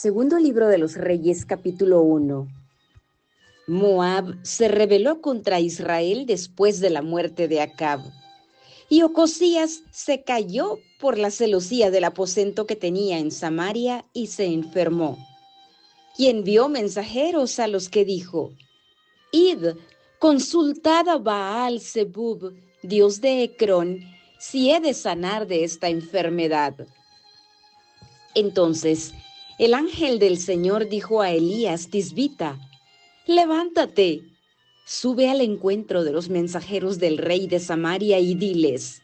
Segundo libro de los Reyes, capítulo 1. Moab se rebeló contra Israel después de la muerte de Acab, y Ocosías se cayó por la celosía del aposento que tenía en Samaria y se enfermó. Y envió mensajeros a los que dijo: Id, consultad a Baal-Zebub, dios de Ecrón, si he de sanar de esta enfermedad. Entonces el ángel del Señor dijo a Elías Tisbita: Levántate, sube al encuentro de los mensajeros del rey de Samaria y diles: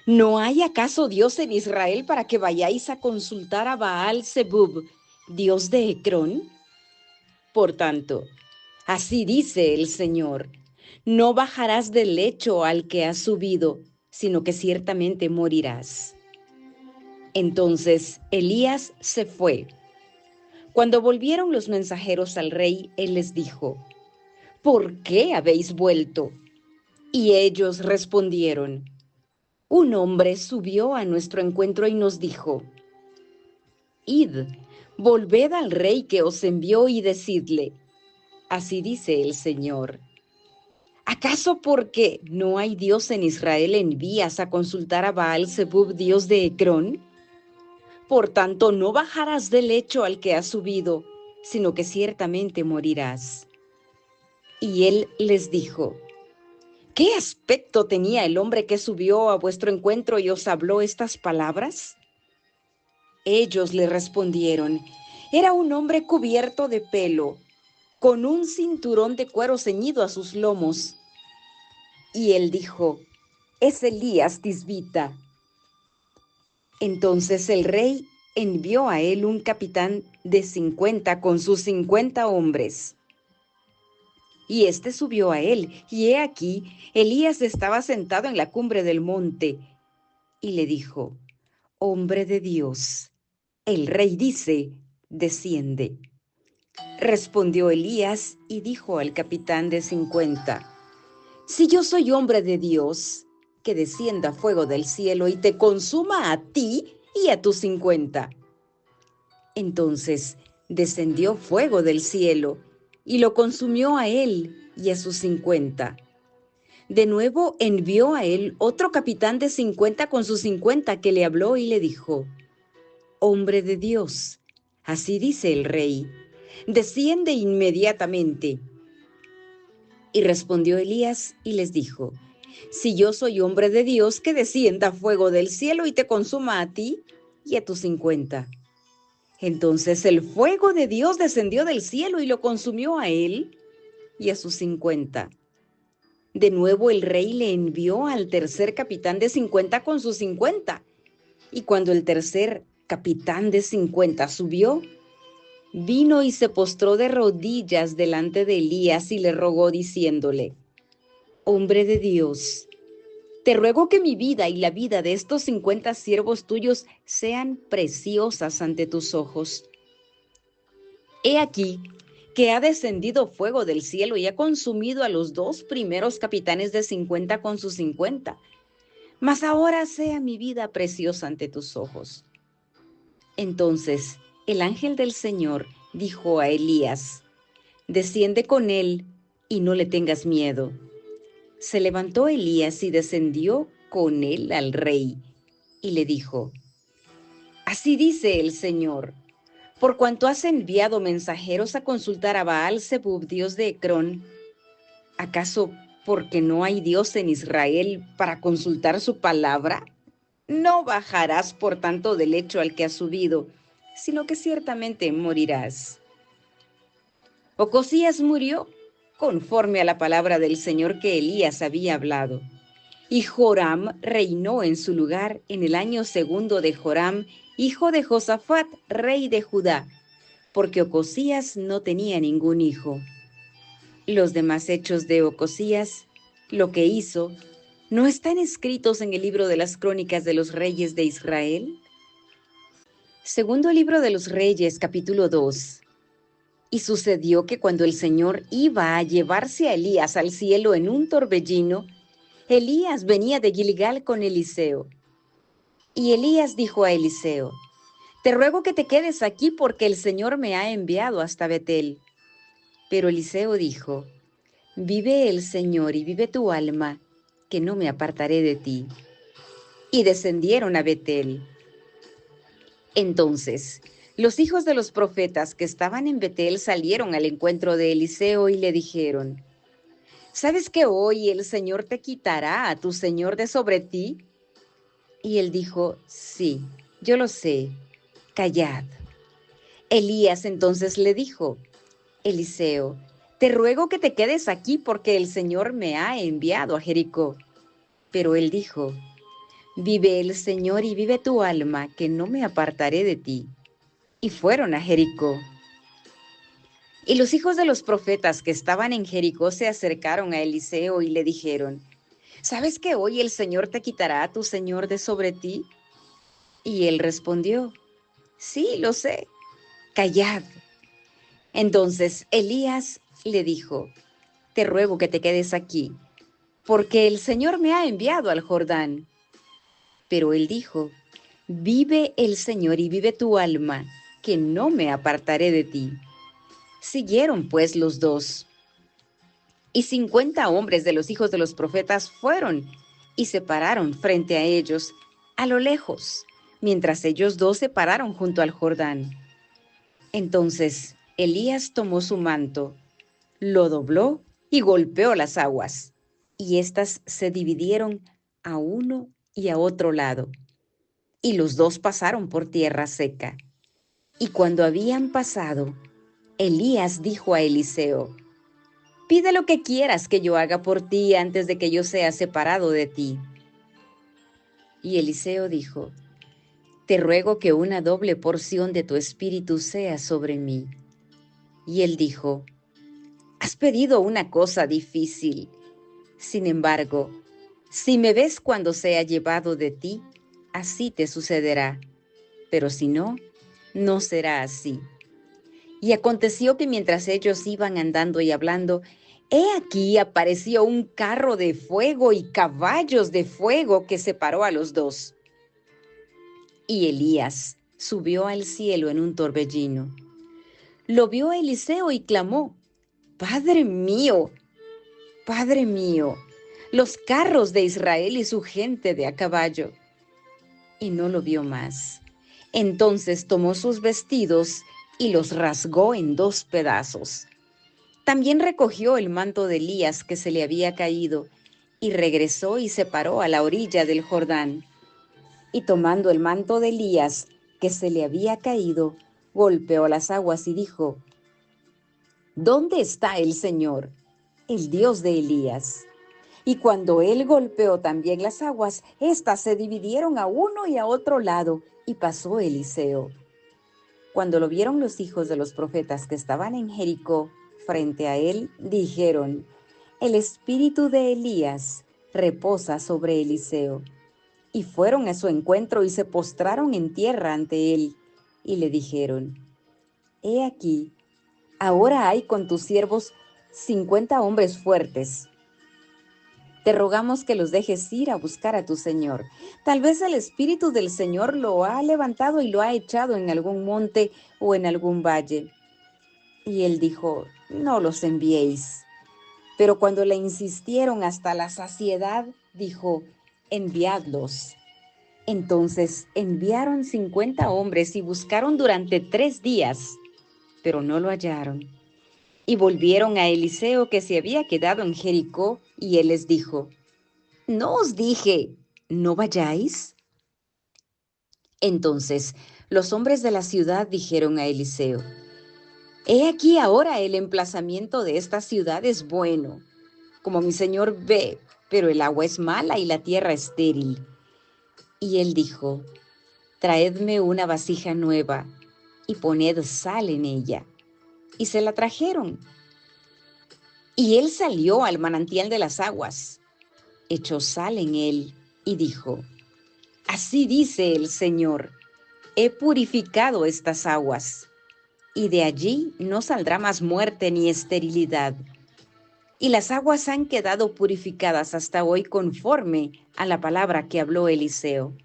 ¿No hay acaso Dios en Israel para que vayáis a consultar a Baal-Zebub, dios de Ecrón? Por tanto, así dice el Señor: no bajarás del lecho al que has subido, sino que ciertamente morirás. Entonces Elías se fue. Cuando volvieron los mensajeros al rey, él les dijo: ¿por qué habéis vuelto? Y ellos respondieron: un hombre subió a nuestro encuentro y nos dijo: Id, volved al rey que os envió y decidle: así dice el Señor. ¿Acaso porque no hay Dios en Israel envías a consultar a Baal-Zebub, dios de Ecrón? Por tanto, no bajarás del lecho al que has subido, sino que ciertamente morirás. Y él les dijo: ¿qué aspecto tenía el hombre que subió a vuestro encuentro y os habló estas palabras? Ellos le respondieron: era un hombre cubierto de pelo, con un cinturón de cuero ceñido a sus lomos. Y él dijo: es Elías Tisbita. Entonces el rey envió a él un capitán de 50 con sus 50 hombres. Y éste subió a él, y he aquí, Elías estaba sentado en la cumbre del monte, y le dijo: hombre de Dios, el rey dice: desciende. Respondió Elías y dijo al capitán de 50: si yo soy hombre de Dios, que descienda fuego del cielo y te consuma a ti y a tus 50. Entonces descendió fuego del cielo y lo consumió a él y a sus 50. De nuevo envió a él otro capitán de 50 con sus 50, que le habló y le dijo: hombre de Dios, así dice el rey: desciende inmediatamente. Y respondió Elías y les dijo: si yo soy hombre de Dios, que descienda fuego del cielo y te consuma a ti y a tus 50. Entonces el fuego de Dios descendió del cielo y lo consumió a él y a sus 50. De nuevo el rey le envió al tercer capitán de 50 con sus 50. Y cuando el tercer capitán de 50 subió, vino y se postró de rodillas delante de Elías y le rogó diciéndole: hombre de Dios, te ruego que mi vida y la vida de estos 50 siervos tuyos sean preciosas ante tus ojos. He aquí que ha descendido fuego del cielo y ha consumido a los 2 primeros capitanes de 50 con sus 50. Mas ahora sea mi vida preciosa ante tus ojos. Entonces el ángel del Señor dijo a Elías: desciende con él y no le tengas miedo. Se levantó Elías y descendió con él al rey, y le dijo: así dice el Señor: por cuanto has enviado mensajeros a consultar a Baal-Zebub, dios de Ecrón, ¿acaso porque no hay Dios en Israel para consultar su palabra? No bajarás por tanto del lecho al que has subido, sino que ciertamente morirás. Ocosías murió conforme a la palabra del Señor que Elías había hablado. Y Joram reinó en su lugar en el año 2 de Joram, hijo de Josafat, rey de Judá, porque Ocosías no tenía ningún hijo. Los demás hechos de Ocosías, lo que hizo, ¿no están escritos en el libro de las crónicas de los reyes de Israel? Segundo libro de los Reyes, capítulo 2. Y sucedió que cuando el Señor iba a llevarse a Elías al cielo en un torbellino, Elías venía de Gilgal con Eliseo. Y Elías dijo a Eliseo: te ruego que te quedes aquí porque el Señor me ha enviado hasta Betel. Pero Eliseo dijo, vive el Señor y vive tu alma, que no me apartaré de ti. Y descendieron a Betel. Entonces, los hijos de los profetas que estaban en Betel salieron al encuentro de Eliseo y le dijeron, ¿sabes que hoy el Señor te quitará a tu Señor de sobre ti? Y él dijo, sí, yo lo sé, callad. Elías entonces le dijo, Eliseo, te ruego que te quedes aquí porque el Señor me ha enviado a Jericó. Pero él dijo, vive el Señor y vive tu alma, que no me apartaré de ti. Y fueron a Jericó. Y los hijos de los profetas que estaban en Jericó se acercaron a Eliseo y le dijeron, ¿sabes que hoy el Señor te quitará a tu Señor de sobre ti? Y él respondió, sí, lo sé, callad. Entonces Elías le dijo, te ruego que te quedes aquí, porque el Señor me ha enviado al Jordán. Pero él dijo, vive el Señor y vive tu alma, que no me apartaré de ti. Siguieron pues los dos. Y 50 hombres de los hijos de los profetas fueron y se pararon frente a ellos, a lo lejos, mientras ellos dos se pararon junto al Jordán. Entonces Elías tomó su manto, lo dobló y golpeó las aguas, y éstas se dividieron a uno y a otro lado, y los dos pasaron por tierra seca. Y cuando habían pasado, Elías dijo a Eliseo, pide lo que quieras que yo haga por ti antes de que yo sea separado de ti. Y Eliseo dijo, te ruego que una doble porción de tu espíritu sea sobre mí. Y él dijo, has pedido una cosa difícil. Sin embargo, si me ves cuando sea llevado de ti, así te sucederá. Pero si no, no será así. Y aconteció que mientras ellos iban andando y hablando, he aquí apareció un carro de fuego y caballos de fuego que separó a los dos. Y Elías subió al cielo en un torbellino. Lo vio Eliseo y clamó, Padre mío, los carros de Israel y su gente de a caballo. Y no lo vio más. Entonces tomó sus vestidos y los rasgó en dos pedazos. También recogió el manto de Elías que se le había caído y regresó y se paró a la orilla del Jordán. Y tomando el manto de Elías que se le había caído, golpeó las aguas y dijo, ¿dónde está el Señor, el Dios de Elías? Y cuando él golpeó también las aguas, éstas se dividieron a uno y a otro lado, y pasó Eliseo. Cuando lo vieron los hijos de los profetas que estaban en Jericó frente a él, dijeron, el espíritu de Elías reposa sobre Eliseo. Y fueron a su encuentro y se postraron en tierra ante él, y le dijeron, he aquí, ahora hay con tus siervos 50 hombres fuertes. Te rogamos que los dejes ir a buscar a tu Señor. Tal vez el Espíritu del Señor lo ha levantado y lo ha echado en algún monte o en algún valle. Y él dijo, no los enviéis. Pero cuando le insistieron hasta la saciedad, dijo, enviadlos. Entonces enviaron 50 hombres y buscaron durante 3 días, pero no lo hallaron. Y volvieron a Eliseo que se había quedado en Jericó, y él les dijo, ¿no os dije, no vayáis? Entonces los hombres de la ciudad dijeron a Eliseo, he aquí ahora el emplazamiento de esta ciudad es bueno, como mi señor ve, pero el agua es mala y la tierra estéril. Y él dijo, traedme una vasija nueva y poned sal en ella. Y se la trajeron. Y él salió al manantial de las aguas, echó sal en él y dijo, así dice el Señor, he purificado estas aguas, y de allí no saldrá más muerte ni esterilidad. Y las aguas han quedado purificadas hasta hoy conforme a la palabra que habló Eliseo.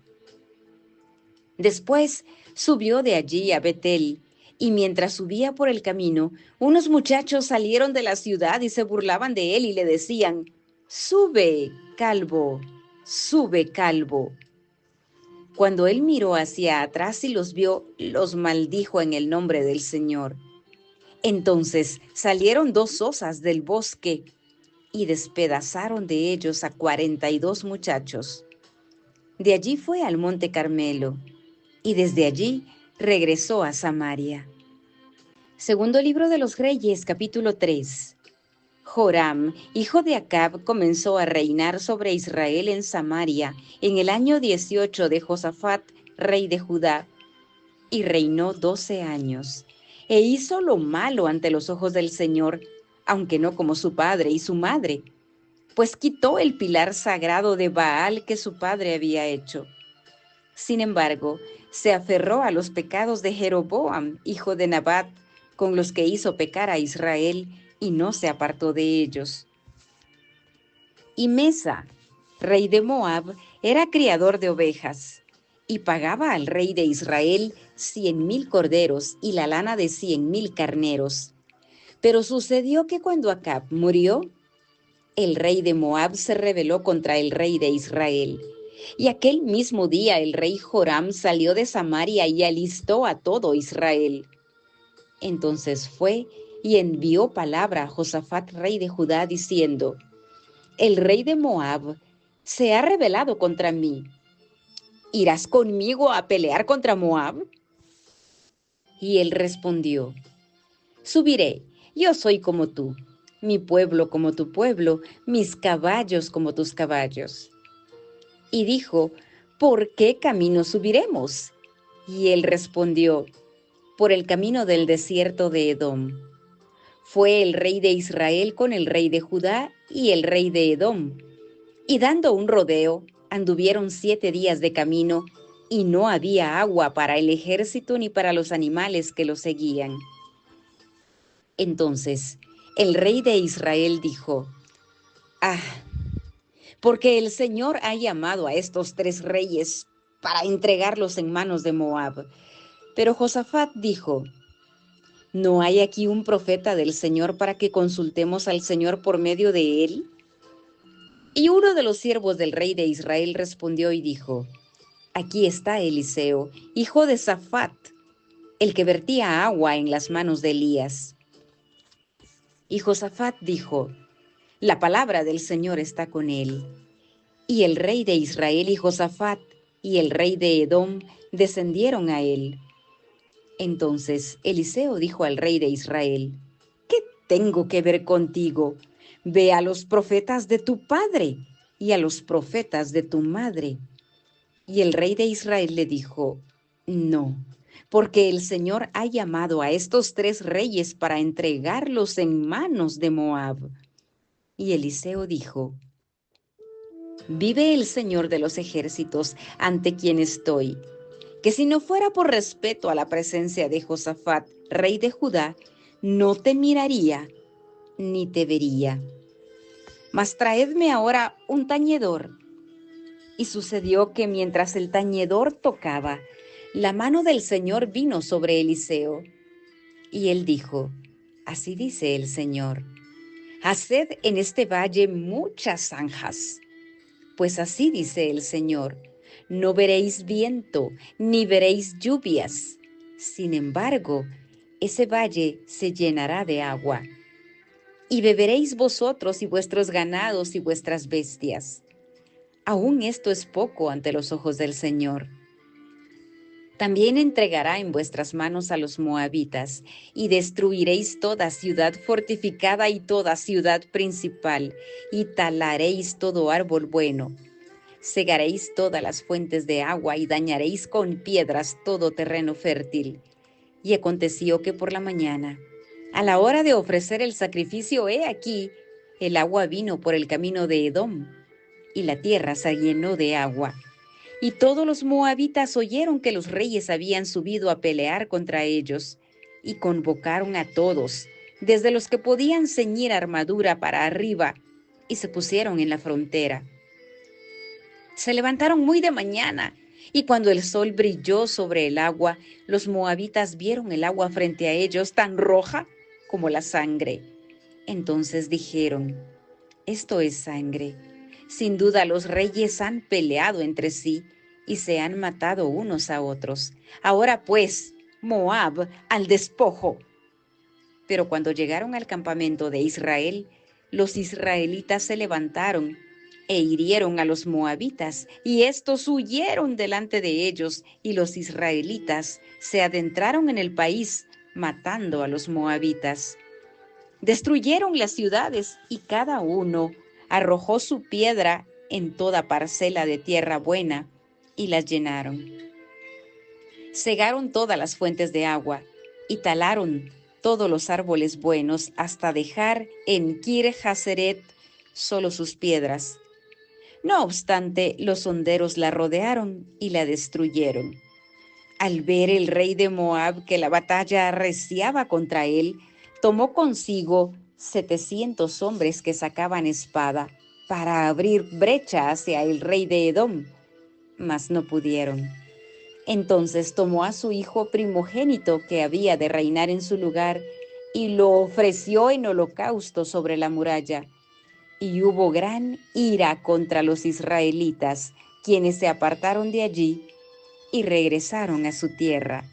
Después Subió de allí a Betel, y mientras subía por el camino, unos muchachos salieron de la ciudad y se burlaban de él y le decían: «Sube, calvo, sube, calvo». Cuando él miró hacia atrás y los vio, los maldijo en el nombre del Señor. Entonces salieron dos osas del bosque y despedazaron de ellos a 42 muchachos. De allí fue al monte Carmelo, y desde allí regresó a Samaria. Segundo libro de los Reyes, capítulo 3. Joram, hijo de Acab, comenzó a reinar sobre Israel en Samaria en el año 18 de Josafat, rey de Judá, y reinó 12 años. E hizo lo malo ante los ojos del Señor, aunque no como su padre y su madre, pues quitó el pilar sagrado de Baal que su padre había hecho. Sin embargo, se aferró a los pecados de Jeroboam, hijo de Nabat, con los que hizo pecar a Israel, y no se apartó de ellos. Y Mesa, rey de Moab, era criador de ovejas, y pagaba al rey de Israel 100,000 corderos y la lana de 100,000 carneros. Pero sucedió que cuando Acab murió, el rey de Moab se rebeló contra el rey de Israel. Y aquel mismo día el rey Joram salió de Samaria y alistó a todo Israel. Entonces fue y envió palabra a Josafat, rey de Judá, diciendo: «El rey de Moab se ha rebelado contra mí. ¿Irás conmigo a pelear contra Moab?». Y él respondió: «Subiré, yo soy como tú, mi pueblo como tu pueblo, mis caballos como tus caballos». Y dijo: «¿Por qué camino subiremos?». Y él respondió: «Por el camino del desierto de Edom». Fue el rey de Israel con el rey de Judá y el rey de Edom, y dando un rodeo, anduvieron 7 días de camino, y no había agua para el ejército ni para los animales que lo seguían. Entonces el rey de Israel dijo: «Ah, porque el Señor ha llamado a estos 3 reyes para entregarlos en manos de Moab». Pero Josafat dijo: «¿No hay aquí un profeta del Señor para que consultemos al Señor por medio de él?». Y uno de los siervos del rey de Israel respondió y dijo: «Aquí está Eliseo, hijo de Safat, el que vertía agua en las manos de Elías». Y Josafat dijo: «La palabra del Señor está con él». Y el rey de Israel y Josafat y el rey de Edom descendieron a él. Entonces Eliseo dijo al rey de Israel: «¿Qué tengo que ver contigo? Ve a los profetas de tu padre y a los profetas de tu madre». Y el rey de Israel le dijo: «No, porque el Señor ha llamado a estos 3 reyes para entregarlos en manos de Moab». Y Eliseo dijo: «Vive el Señor de los ejércitos, ante quien estoy, que si no fuera por respeto a la presencia de Josafat, rey de Judá, no te miraría ni te vería. Mas traedme ahora un tañedor». Y sucedió que mientras el tañedor tocaba, la mano del Señor vino sobre Eliseo. Y él dijo: «Así dice el Señor: haced en este valle muchas zanjas. Pues así dice el Señor: no veréis viento, ni veréis lluvias. Sin embargo, ese valle se llenará de agua. Y beberéis vosotros y vuestros ganados y vuestras bestias. Aún esto es poco ante los ojos del Señor. También entregará en vuestras manos a los moabitas, y destruiréis toda ciudad fortificada y toda ciudad principal, y talaréis todo árbol bueno. Cegaréis todas las fuentes de agua y dañaréis con piedras todo terreno fértil». Y aconteció que por la mañana, a la hora de ofrecer el sacrificio, he aquí, el agua vino por el camino de Edom, y la tierra se llenó de agua. Y todos los moabitas oyeron que los reyes habían subido a pelear contra ellos, y convocaron a todos, desde los que podían ceñir armadura para arriba, y se pusieron en la frontera. Se levantaron muy de mañana Y cuando el sol brilló sobre el agua, los moabitas vieron el agua frente a ellos tan roja como la sangre. Entonces dijeron: esto es sangre. Sin duda los reyes han peleado entre sí y se han matado unos a otros. Ahora pues, Moab al despojo. Pero cuando llegaron al campamento de Israel, los israelitas se levantaron e hirieron a los moabitas, y estos huyeron delante de ellos, y los israelitas se adentraron en el país, matando a los moabitas. Destruyeron las ciudades, y cada uno arrojó su piedra en toda parcela de tierra buena, y las llenaron. Cegaron todas las fuentes de agua, y talaron todos los árboles buenos, hasta dejar en Kir Haseret solo sus piedras. No obstante, los honderos la rodearon y la destruyeron. Al ver el rey de Moab que la batalla arreciaba contra él, tomó consigo 700 hombres que sacaban espada para abrir brecha hacia el rey de Edom, mas no pudieron. Entonces tomó a su hijo primogénito que había de reinar en su lugar y lo ofreció en holocausto sobre la muralla. Y hubo gran ira contra los israelitas, quienes se apartaron de allí y regresaron a su tierra.